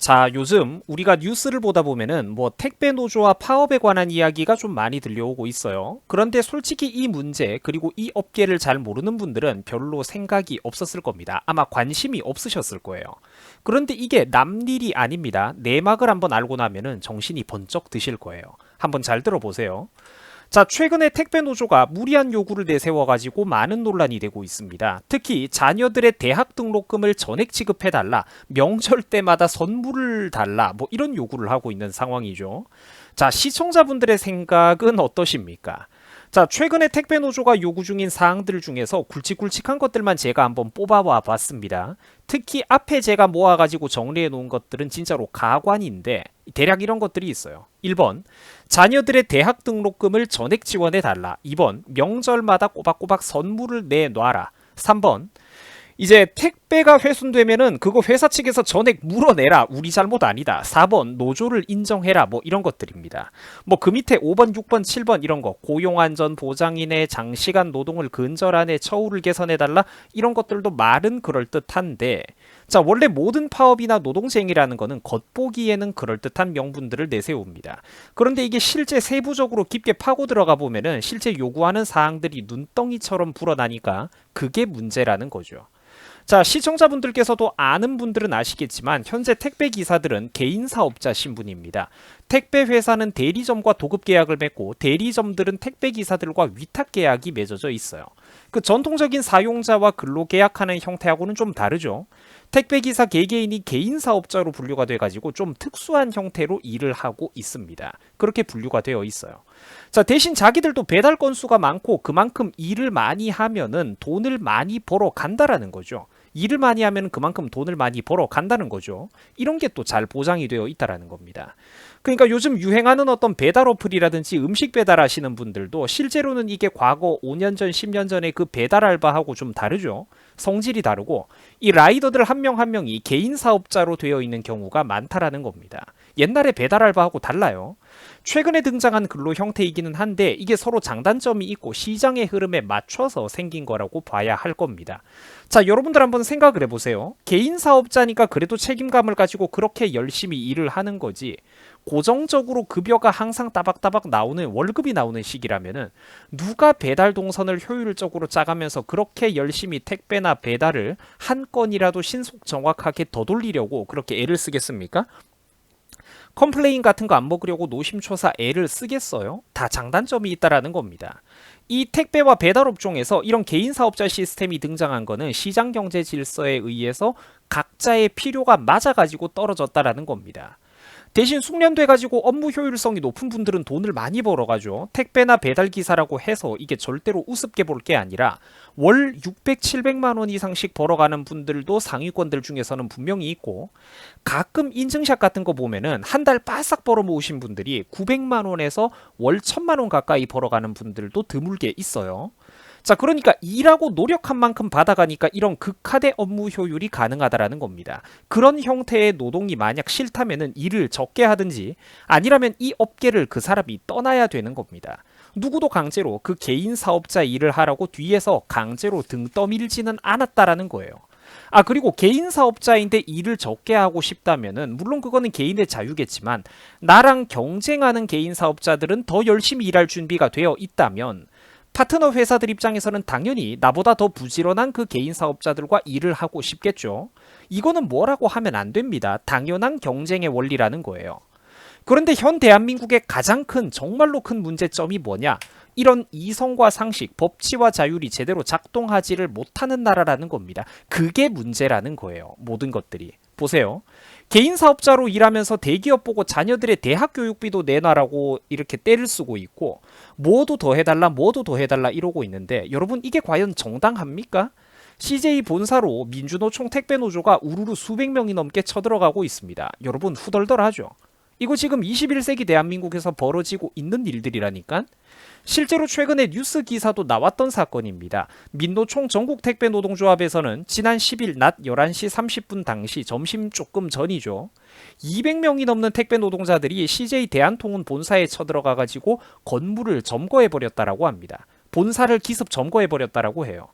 자, 요즘 우리가 뉴스를 보다 보면은 뭐 택배 노조와 파업에 관한 이야기가 좀 많이 들려오고 있어요. 그런데 솔직히 이 문제 그리고 이 업계를 잘 모르는 분들은 별로 생각이 없었을 겁니다. 아마 관심이 없으셨을 거예요. 그런데 이게 남 일이 아닙니다. 내막을 한번 알고 나면은 정신이 번쩍 드실 거예요. 한번 잘 들어보세요. 자, 최근에 택배 노조가 무리한 요구를 내세워가지고 많은 논란이 되고 있습니다. 특히 자녀들의 대학 등록금을 전액 지급해달라, 명절 때마다 선물을 달라, 뭐 이런 요구를 하고 있는 상황이죠. 자, 시청자분들의 생각은 어떠십니까? 자, 최근에 택배 노조가 요구 중인 사항들 중에서 굵직굵직한 것들만 제가 한번 뽑아와 봤습니다. 특히 앞에 제가 모아가지고 정리해 놓은 것들은 진짜로 가관인데 대략 이런 것들이 있어요. 1번, 자녀들의 대학 등록금을 전액 지원해 달라. 2번, 명절마다 꼬박꼬박 선물을 내놔라. 3번, 이제 택배가 훼손되면은 그거 회사 측에서 전액 물어내라. 우리 잘못 아니다. 4번 노조를 인정해라. 뭐 이런 것들입니다. 뭐 그 밑에 5번, 6번, 7번 이런 거 고용안전 보장인의 장시간 노동을 근절안에 처우를 개선해달라. 이런 것들도 말은 그럴듯한데 자, 원래 모든 파업이나 노동쟁이라는 거는 겉보기에는 그럴듯한 명분들을 내세웁니다. 그런데 이게 실제 세부적으로 깊게 파고 들어가 보면은 실제 요구하는 사항들이 눈덩이처럼 불어나니까 그게 문제라는 거죠. 자, 시청자분들께서도 아는 분들은 아시겠지만 현재 택배 기사들은 개인 사업자 신분입니다. 택배 회사는 대리점과 도급 계약을 맺고 대리점들은 택배 기사들과 위탁 계약이 맺어져 있어요. 그 전통적인 사용자와 근로 계약하는 형태하고는 좀 다르죠. 택배 기사 개개인이 개인 사업자로 분류가 돼가지고 좀 특수한 형태로 일을 하고 있습니다. 그렇게 분류가 되어 있어요. 자, 대신 자기들도 배달 건수가 많고 그만큼 일을 많이 하면은 돈을 많이 벌어 간다라는 거죠. 일을 많이 하면 그만큼 돈을 많이 벌어 간다는 거죠. 이런 게 또 잘 보장이 되어 있다라는 겁니다. 그러니까 요즘 유행하는 어떤 배달 어플이라든지 음식 배달하시는 분들도 실제로는 이게 과거 5년 전, 10년 전에 그 배달 알바하고 좀 다르죠. 성질이 다르고 이 라이더들 한 명 한 명이 개인 사업자로 되어 있는 경우가 많다라는 겁니다. 옛날에 배달 알바하고 달라요. 최근에 등장한 근로 형태이기는 한데 이게 서로 장단점이 있고 시장의 흐름에 맞춰서 생긴 거라고 봐야 할 겁니다. 자, 여러분들 한번 생각을 해보세요. 개인 사업자니까 그래도 책임감을 가지고 그렇게 열심히 일을 하는 거지. 고정적으로 급여가 항상 따박따박 나오는 월급이 나오는 시기라면은 누가 배달 동선을 효율적으로 짜가면서 그렇게 열심히 택배나 배달을 한 건이라도 신속 정확하게 더 돌리려고 그렇게 애를 쓰겠습니까? 컴플레인 같은 거 안 먹으려고 노심초사 애를 쓰겠어요? 다 장단점이 있다라는 겁니다. 이 택배와 배달 업종에서 이런 개인 사업자 시스템이 등장한 거는 시장 경제 질서에 의해서 각자의 필요가 맞아가지고 떨어졌다라는 겁니다. 대신 숙련돼가지고 업무 효율성이 높은 분들은 돈을 많이 벌어가죠. 택배나 배달 기사라고 해서 이게 절대로 우습게 볼 게 아니라 월 600, 700만 원 이상씩 벌어가는 분들도 상위권들 중에서는 분명히 있고 가끔 인증샷 같은 거 보면은 한 달 바싹 벌어 모으신 분들이 900만 원에서 월 1000만 원 가까이 벌어가는 분들도 드물게 있어요. 자, 그러니까 일하고 노력한 만큼 받아가니까 이런 극하대 업무 효율이 가능하다라는 겁니다. 그런 형태의 노동이 만약 싫다면은 일을 적게 하든지 아니라면 이 업계를 그 사람이 떠나야 되는 겁니다. 누구도 강제로 그 개인 사업자 일을 하라고 뒤에서 강제로 등 떠밀지는 않았다라는 거예요. 아, 그리고 개인 사업자인데 일을 적게 하고 싶다면은 물론 그거는 개인의 자유겠지만 나랑 경쟁하는 개인 사업자들은 더 열심히 일할 준비가 되어 있다면 파트너 회사들 입장에서는 당연히 나보다 더 부지런한 그 개인 사업자들과 일을 하고 싶겠죠. 이거는 뭐라고 하면 안 됩니다. 당연한 경쟁의 원리라는 거예요. 그런데 현 대한민국의 가장 큰 정말로 큰 문제점이 뭐냐? 이런 이성과 상식, 법치와 자율이 제대로 작동하지를 못하는 나라라는 겁니다. 그게 문제라는 거예요. 모든 것들이. 보세요. 개인 사업자로 일하면서 대기업 보고 자녀들의 대학 교육비도 내놔라고 이렇게 떼를 쓰고 있고 뭐도 더 해달라 뭐도 더 해달라 이러고 있는데 여러분 이게 과연 정당합니까? CJ 본사로 민주노총 택배노조가 우르르 수백 명이 넘게 쳐들어가고 있습니다. 여러분 후덜덜하죠? 이거 지금 21세기 대한민국에서 벌어지고 있는 일들이라니까? 실제로 최근에 뉴스 기사도 나왔던 사건입니다. 민노총 전국택배노동조합에서는 지난 10일 낮 11시 30분 당시 점심 조금 전이죠. 200명이 넘는 택배 노동자들이 CJ 대한통운 본사에 쳐들어가가지고 건물을 점거해버렸다라고 합니다. 본사를 기습 점거해버렸다라고 해요.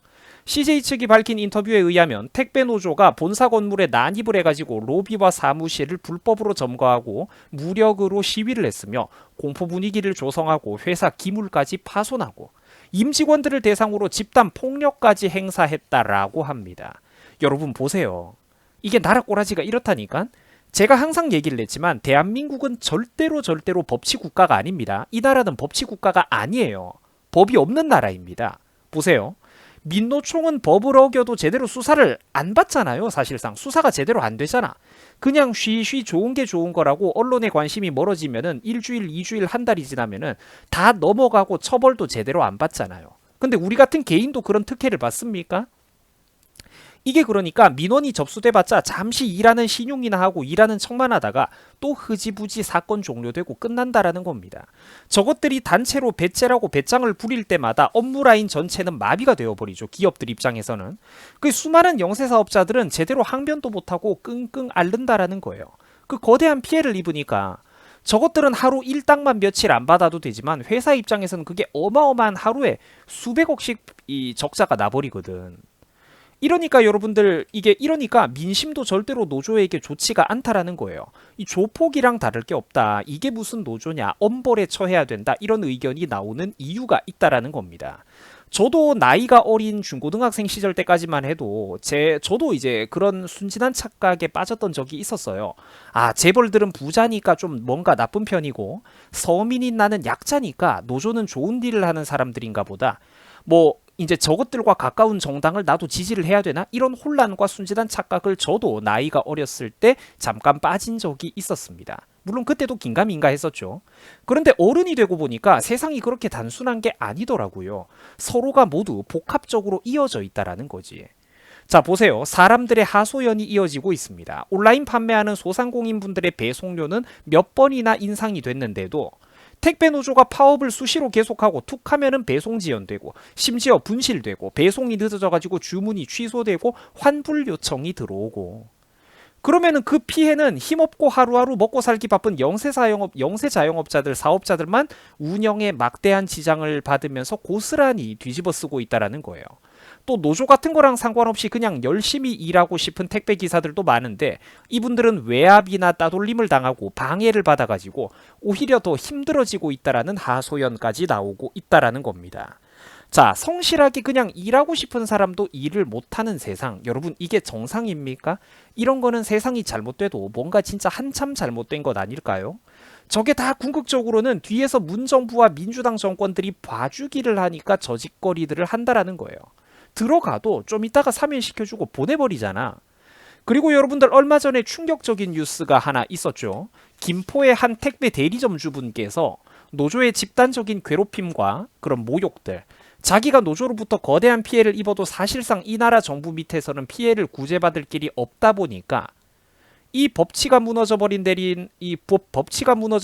CJ 측이 밝힌 인터뷰에 의하면 택배 노조가 본사 건물에 난입을 해가지고 로비와 사무실을 불법으로 점거하고 무력으로 시위를 했으며 공포 분위기를 조성하고 회사 기물까지 파손하고 임직원들을 대상으로 집단 폭력까지 행사했다라고 합니다. 여러분 보세요. 이게 나라 꼬라지가 이렇다니까? 제가 항상 얘기를 했지만 대한민국은 절대로 법치 국가가 아닙니다. 이 나라는 법치 국가가 아니에요. 법이 없는 나라입니다. 보세요. 민노총은 법을 어겨도 제대로 수사를 안 받잖아요. 사실상 수사가 제대로 안 되잖아. 그냥 쉬쉬 좋은 게 좋은 거라고 언론의 관심이 멀어지면은 일주일, 2주일, 한 달이 지나면은 다 넘어가고 처벌도 제대로 안 받잖아요. 근데 우리 같은 개인도 그런 특혜를 받습니까? 이게 그러니까 민원이 접수돼봤자 잠시 일하는 신용이나 하고 일하는 척만 하다가 또 흐지부지 사건 종료되고 끝난다라는 겁니다. 저것들이 단체로 배째라고 배짱을 부릴 때마다 업무라인 전체는 마비가 되어버리죠. 기업들 입장에서는. 그 수많은 영세사업자들은 제대로 항변도 못하고 끙끙 앓는다라는 거예요. 그 거대한 피해를 입으니까 저것들은 하루 일당만 며칠 안 받아도 되지만 회사 입장에서는 그게 어마어마한 하루에 수백억씩 이 적자가 나버리거든. 이러니까 여러분들 이러니까 민심도 절대로 노조에게 좋지가 않다라는 거예요. 이 조폭이랑 다를 게 없다. 이게 무슨 노조냐. 엄벌에 처해야 된다. 이런 의견이 나오는 이유가 있다라는 겁니다. 저도 나이가 어린 중고등학생 시절 때까지만 해도 저도 이제 그런 순진한 착각에 빠졌던 적이 있었어요. 아, 재벌들은 부자니까 좀 뭔가 나쁜 편이고 서민인 나는 약자니까 노조는 좋은 일을 하는 사람들인가 보다. 뭐 이제 저것들과 가까운 정당을 나도 지지를 해야 되나? 이런 혼란과 순진한 착각을 저도 나이가 어렸을 때 잠깐 빠진 적이 있었습니다. 물론 그때도 긴가민가 했었죠. 그런데 어른이 되고 보니까 세상이 그렇게 단순한 게 아니더라고요. 서로가 모두 복합적으로 이어져 있다라는 거지. 자, 보세요. 사람들의 하소연이 이어지고 있습니다. 온라인 판매하는 소상공인분들의 배송료는 몇 번이나 인상이 됐는데도 택배 노조가 파업을 수시로 계속하고 툭 하면은 배송 지연되고 심지어 분실되고 배송이 늦어져가지고 주문이 취소되고 환불 요청이 들어오고 그러면은 그 피해는 힘없고 하루하루 먹고 살기 바쁜 영세 자영업자들 사업자들만 운영에 막대한 지장을 받으면서 고스란히 뒤집어 쓰고 있다라는 거예요. 또 노조 같은 거랑 상관없이 그냥 열심히 일하고 싶은 택배 기사들도 많은데 이분들은 외압이나 따돌림을 당하고 방해를 받아가지고 오히려 더 힘들어지고 있다라는 하소연까지 나오고 있다라는 겁니다. 자, 성실하게 그냥 일하고 싶은 사람도 일을 못하는 세상. 여러분, 이게 정상입니까? 이런 거는 세상이 잘못돼도 뭔가 진짜 한참 잘못된 것 아닐까요? 저게 다 궁극적으로는 뒤에서 문정부와 민주당 정권들이 봐주기를 하니까 저짓거리들을 한다라는 거예요. 들어가도 좀 이따가 사면시켜주고 보내버리잖아. 그리고 여러분들 얼마 전에 충격적인 뉴스가 하나 있었죠. 김포의 한 택배 대리점 주분께서 노조의 집단적인 괴롭힘과 그런 모욕들, 자기가 노조로부터 거대한 피해를 입어도 사실상 이 나라 정부 밑에서는 피해를 구제받을 길이 없다 보니까 이 법치가 무너져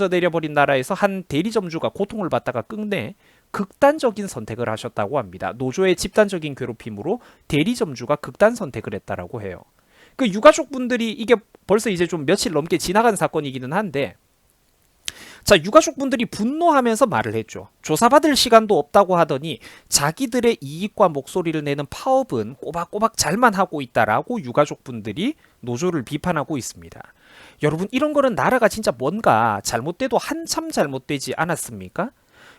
내려버린 나라에서 한 대리점주가 고통을 받다가 끝내 극단적인 선택을 하셨다고 합니다. 노조의 집단적인 괴롭힘으로 대리점주가 극단 선택을 했다라고 해요. 그 유가족분들이 이게 벌써 이제 좀 며칠 넘게 지나간 사건이기는 한데 자, 유가족분들이 분노하면서 말을 했죠. 조사받을 시간도 없다고 하더니 자기들의 이익과 목소리를 내는 파업은 꼬박꼬박 잘만 하고 있다라고 유가족분들이 노조를 비판하고 있습니다. 여러분, 이런 거는 나라가 진짜 뭔가 잘못돼도 한참 잘못되지 않았습니까?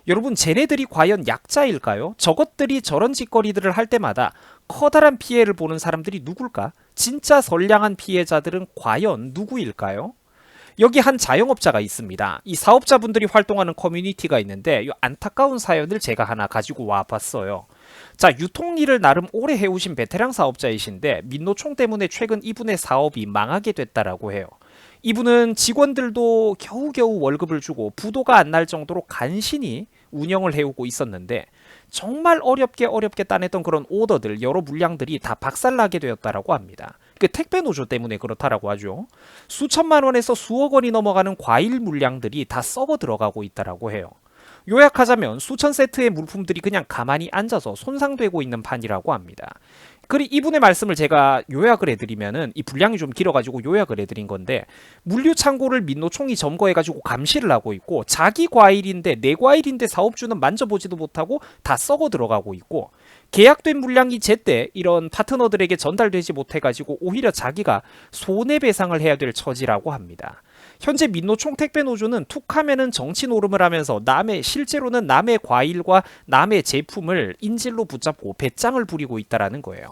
여러분, 쟤네들이 과연 약자일까요? 저것들이 저런 짓거리들을 할 때마다 커다란 피해를 보는 사람들이 누굴까? 진짜 선량한 피해자들은 과연 누구일까요? 여기 한 자영업자가 있습니다. 이 사업자분들이 활동하는 커뮤니티가 있는데 이 안타까운 사연을 제가 하나 가지고 와봤어요. 자, 유통일을 나름 오래 해오신 베테랑 사업자이신데 민노총 때문에 최근 이분의 사업이 망하게 됐다라고 해요. 이분은 직원들도 겨우겨우 월급을 주고 부도가 안 날 정도로 간신히 운영을 해오고 있었는데 정말 어렵게 따냈던 그런 오더들, 여러 물량들이 다 박살나게 되었다라고 합니다. 그 택배 노조 때문에 그렇다라고 하죠. 수천만 원에서 수억 원이 넘어가는 과일 물량들이 다 썩어 들어가고 있다라고 해요. 요약하자면 수천 세트의 물품들이 그냥 가만히 앉아서 손상되고 있는 판이라고 합니다. 그리고 이분의 말씀을 제가 요약을 해드리면은 이 분량이 좀 길어가지고 요약을 해드린 건데 물류 창고를 민노총이 점거해가지고 감시를 하고 있고 자기 과일인데 내 과일인데 사업주는 만져보지도 못하고 다 썩어 들어가고 있고 계약된 물량이 제때 이런 파트너들에게 전달되지 못해가지고 오히려 자기가 손해배상을 해야 될 처지라고 합니다. 현재 민노총 택배노조는 툭하면은 정치 노름을 하면서 실제로는 남의 과일과 남의 제품을 인질로 붙잡고 배짱을 부리고 있다라는 거예요.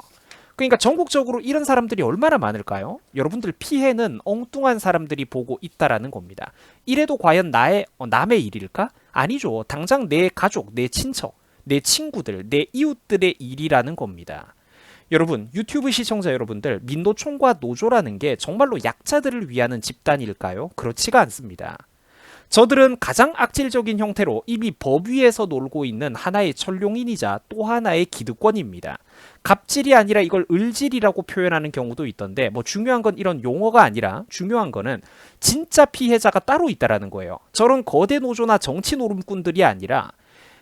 그러니까 전국적으로 이런 사람들이 얼마나 많을까요? 여러분들 피해는 엉뚱한 사람들이 보고 있다라는 겁니다. 이래도 과연 남의 일일까? 아니죠. 당장 내 가족, 내 친척, 내 친구들, 내 이웃들의 일이라는 겁니다. 여러분, 유튜브 시청자 여러분들, 민노총과 노조라는 게 정말로 약자들을 위하는 집단일까요? 그렇지가 않습니다. 저들은 가장 악질적인 형태로 이미 법 위에서 놀고 있는 하나의 천룡인이자 또 하나의 기득권입니다. 갑질이 아니라 이걸 을질이라고 표현하는 경우도 있던데, 뭐 중요한 건 이런 용어가 아니라 중요한 거는 진짜 피해자가 따로 있다라는 거예요. 저런 거대 노조나 정치 노름꾼들이 아니라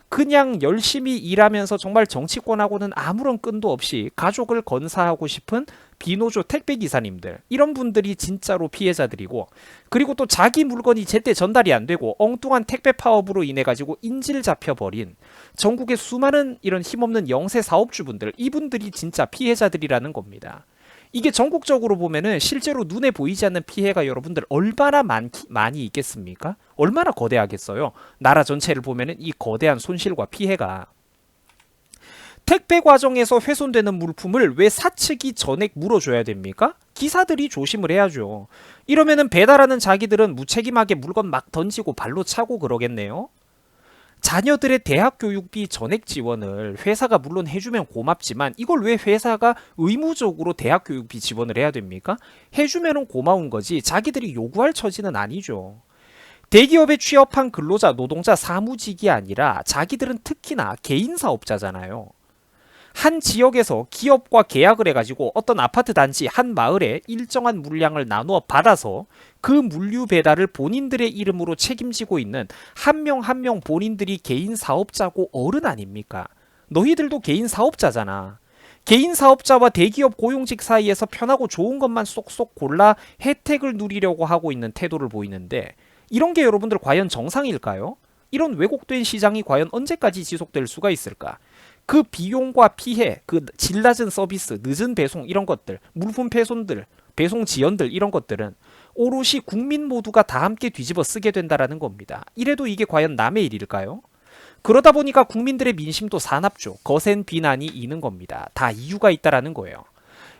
그냥 열심히 일하면서 정말 정치권하고는 아무런 끈도 없이 가족을 건사하고 싶은 비노조 택배기사님들, 이런 분들이 진짜로 피해자들이고, 그리고 또 자기 물건이 제때 전달이 안 되고 엉뚱한 택배 파업으로 인해 가지고 인질 잡혀버린 전국의 수많은 이런 힘없는 영세 사업주분들, 이분들이 진짜 피해자들이라는 겁니다. 이게 전국적으로 보면은 실제로 눈에 보이지 않는 피해가 여러분들 얼마나 많이 있겠습니까? 얼마나 거대하겠어요? 나라 전체를 보면은 이 거대한 손실과 피해가. 택배 과정에서 훼손되는 물품을 왜 사측이 전액 물어줘야 됩니까? 기사들이 조심을 해야죠. 이러면은 배달하는 자기들은 무책임하게 물건 막 던지고 발로 차고 그러겠네요. 자녀들의 대학 교육비 전액 지원을 회사가 물론 해주면 고맙지만 이걸 왜 회사가 의무적으로 대학 교육비 지원을 해야 됩니까? 해주면 고마운 거지 자기들이 요구할 처지는 아니죠. 대기업에 취업한 근로자, 노동자, 사무직이 아니라 자기들은 특히나 개인 사업자잖아요. 한 지역에서 기업과 계약을 해가지고 어떤 아파트 단지 한 마을에 일정한 물량을 나누어 받아서 그 물류 배달을 본인들의 이름으로 책임지고 있는 한 명 한 명 본인들이 개인 사업자고 어른 아닙니까? 너희들도 개인 사업자잖아. 개인 사업자와 대기업 고용직 사이에서 편하고 좋은 것만 쏙쏙 골라 혜택을 누리려고 하고 있는 태도를 보이는데, 이런 게 여러분들 과연 정상일까요? 이런 왜곡된 시장이 과연 언제까지 지속될 수가 있을까? 그 비용과 피해, 그 질 낮은 서비스, 늦은 배송 이런 것들, 물품 훼손들, 배송 지연들 이런 것들은 오롯이 국민 모두가 다 함께 뒤집어 쓰게 된다라는 겁니다. 이래도 이게 과연 남의 일일까요? 그러다 보니까 국민들의 민심도 사납죠. 거센 비난이 이는 겁니다. 다 이유가 있다라는 거예요.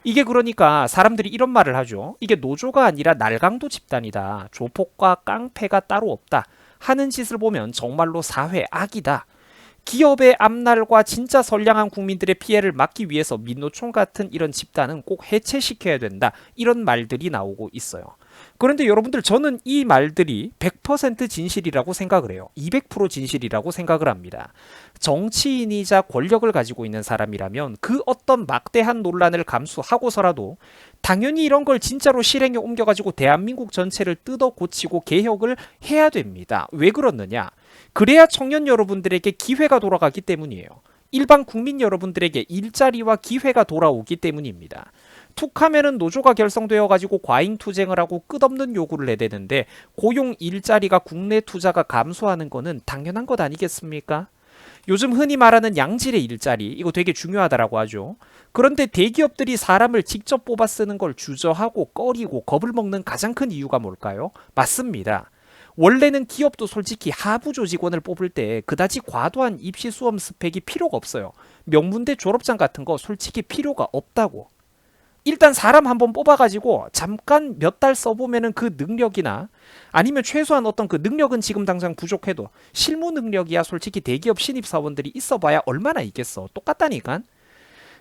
이게 그러니까 사람들이 이런 말을 하죠. 이게 노조가 아니라 날강도 집단이다. 조폭과 깡패가 따로 없다. 하는 짓을 보면 정말로 사회 악이다. 기업의 앞날과 진짜 선량한 국민들의 피해를 막기 위해서 민노총 같은 이런 집단은 꼭 해체시켜야 된다. 이런 말들이 나오고 있어요. 그런데 여러분들, 저는 이 말들이 100% 진실이라고 생각을 해요. 200% 진실이라고 생각을 합니다. 정치인이자 권력을 가지고 있는 사람이라면 그 어떤 막대한 논란을 감수하고서라도 당연히 이런 걸 진짜로 실행에 옮겨가지고 대한민국 전체를 뜯어 고치고 개혁을 해야 됩니다. 왜 그렇느냐? 그래야 청년 여러분들에게 기회가 돌아가기 때문이에요. 일반 국민 여러분들에게 일자리와 기회가 돌아오기 때문입니다. 툭하면은 노조가 결성되어 가지고 과잉 투쟁을 하고 끝없는 요구를 해대는데 고용 일자리가 국내 투자가 감소하는 거는 당연한 것 아니겠습니까? 요즘 흔히 말하는 양질의 일자리, 이거 되게 중요하다라고 하죠. 그런데 대기업들이 사람을 직접 뽑아 쓰는 걸 주저하고 꺼리고 겁을 먹는 가장 큰 이유가 뭘까요? 맞습니다. 원래는 기업도 솔직히 하부 조직원을 뽑을 때 그다지 과도한 입시 수험 스펙이 필요가 없어요. 명문대 졸업장 같은 거 솔직히 필요가 없다고. 일단 사람 한번 뽑아가지고 잠깐 몇 달 써보면은 그 능력이나 아니면 최소한 어떤 그 능력은 지금 당장 부족해도 실무 능력이야 솔직히 대기업 신입사원들이 있어봐야 얼마나 있겠어. 똑같다니까.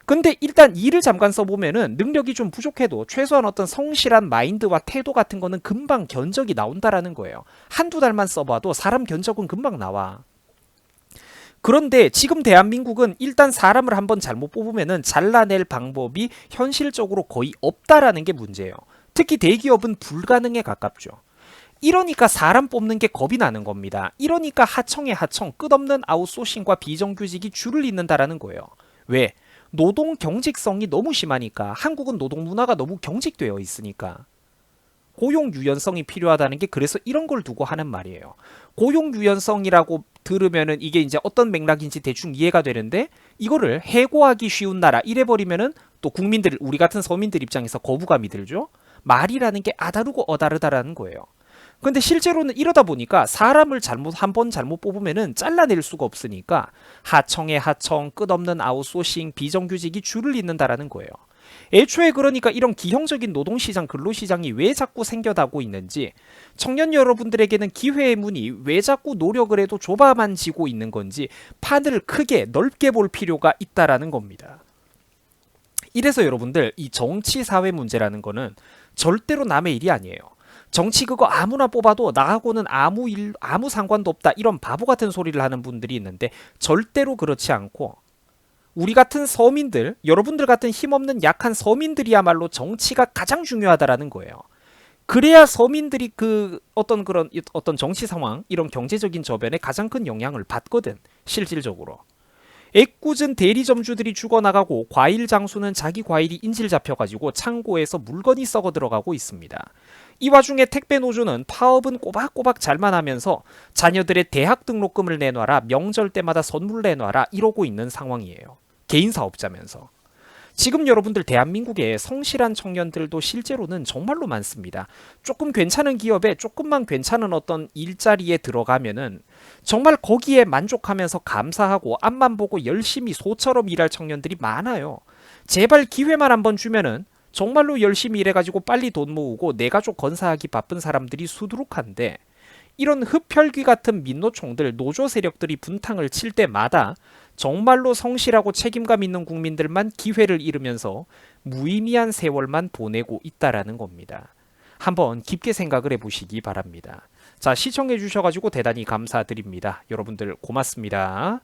근데 일단 일을 잠깐 써보면은 능력이 좀 부족해도 최소한 어떤 성실한 마인드와 태도 같은 거는 금방 견적이 나온다라는 거예요. 한두 달만 써봐도 사람 견적은 금방 나와. 그런데 지금 대한민국은 일단 사람을 한번 잘못 뽑으면은 잘라낼 방법이 현실적으로 거의 없다라는 게 문제예요. 특히 대기업은 불가능에 가깝죠. 이러니까 사람 뽑는 게 겁이 나는 겁니다. 이러니까 하청에 하청, 끝없는 아웃소싱과 비정규직이 줄을 잇는다라는 거예요. 왜? 노동 경직성이 너무 심하니까. 한국은 노동 문화가 너무 경직되어 있으니까. 고용 유연성이 필요하다는 게 그래서 이런 걸 두고 하는 말이에요. 고용 유연성이라고 들으면은 이게 이제 어떤 맥락인지 대충 이해가 되는데 이거를 해고하기 쉬운 나라 이래 버리면은 또 국민들 우리 같은 서민들 입장에서 거부감이 들죠. 말이라는 게 아다르고 어다르다라는 거예요. 근데 실제로는 이러다 보니까 사람을 한 번 잘못 뽑으면은 잘라낼 수가 없으니까 하청의 하청, 끝없는 아웃소싱, 비정규직이 줄을 잇는다라는 거예요. 애초에 그러니까 이런 기형적인 노동시장, 근로시장이 왜 자꾸 생겨나고 있는지, 청년 여러분들에게는 기회의 문이 왜 자꾸 노력을 해도 좁아만 지고 있는 건지 판을 크게 넓게 볼 필요가 있다라는 겁니다. 이래서 여러분들 이 정치 사회 문제라는 거는 절대로 남의 일이 아니에요. 정치 그거 아무나 뽑아도 나하고는 아무 상관도 없다 이런 바보 같은 소리를 하는 분들이 있는데 절대로 그렇지 않고 우리 같은 서민들, 여러분들 같은 힘없는 약한 서민들이야말로 정치가 가장 중요하다라는 거예요. 그래야 서민들이 어떤 정치 상황, 이런 경제적인 저변에 가장 큰 영향을 받거든, 실질적으로. 애꿎은 대리점주들이 죽어나가고 과일 장수는 자기 과일이 인질 잡혀가지고 창고에서 물건이 썩어 들어가고 있습니다. 이 와중에 택배 노조는 파업은 꼬박꼬박 잘만 하면서 자녀들의 대학 등록금을 내놔라, 명절 때마다 선물 내놔라 이러고 있는 상황이에요. 개인 사업자면서. 지금 여러분들 대한민국에 성실한 청년들도 실제로는 정말로 많습니다. 조금 괜찮은 기업에 조금만 괜찮은 어떤 일자리에 들어가면은 정말 거기에 만족하면서 감사하고 앞만 보고 열심히 소처럼 일할 청년들이 많아요. 제발 기회만 한번 주면은 정말로 열심히 일해가지고 빨리 돈 모으고 내 가족 건사하기 바쁜 사람들이 수두룩한데 이런 흡혈귀 같은 민노총들, 노조 세력들이 분탕을 칠 때마다 정말로 성실하고 책임감 있는 국민들만 기회를 잃으면서 무의미한 세월만 보내고 있다라는 겁니다. 한번 깊게 생각을 해보시기 바랍니다. 자, 시청해 주셔가지고 대단히 감사드립니다. 여러분들 고맙습니다.